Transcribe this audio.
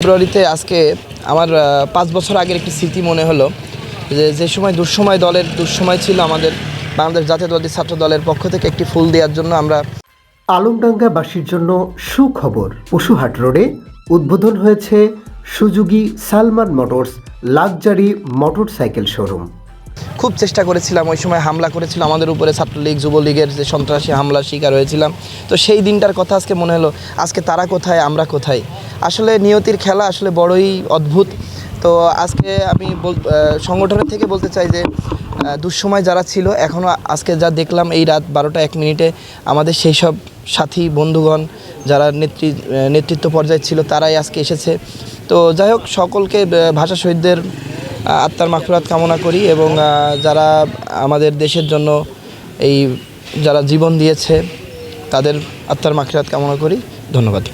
ফেব্রুয়ারিতে আজকে আমার ৫ বছর আগের একটি স্মৃতি মনে হলো যে সময় দুঃসময় ছিল আমাদের বাংলাদেশ জাতীয়তাবাদী ছাত্র দলের পক্ষ থেকে একটি ফুল দেওয়ার জন্য আমরা আলমডাঙ্গাবাসীর জন্য সুখবর। পশুহাট রোডে উদ্বোধন হয়েছে Suzuki Salman motors luxury motorcycle showroom. খুব চেষ্টা করেছিলাম। ওই সময় হামলা করেছিল আমাদের উপরে ছাত্রলীগ যুবলীগের যে সন্ত্রাসী হামলার শিকার হয়েছিলাম। তো সেই দিনটার কথা আজকে মনে হলো, আজকে তারা কোথায়, আমরা কোথায়। আসলে নিয়তির খেলা আসলে বড়ই অদ্ভুত। তো আজকে আমি সংগঠনের থেকে বলতে চাই যে দুঃসময় যারা ছিল, এখনও আজকে যা দেখলাম এই রাত 12টা 1 মিনিটে আমাদের সেই সব সাথী বন্ধুগণ যারা নেতৃত্ব পর্যায়ে ছিল তারাই আজকে এসেছে। তো যাই হোক, সকলকে ভাষা শহীদদের আত্মার মাগফিরাত কামনা করি এবং যারা আমাদের দেশের জন্য যারা জীবন দিয়েছে তাদের আত্মার মাগফিরাত কামনা করি। ধন্যবাদ।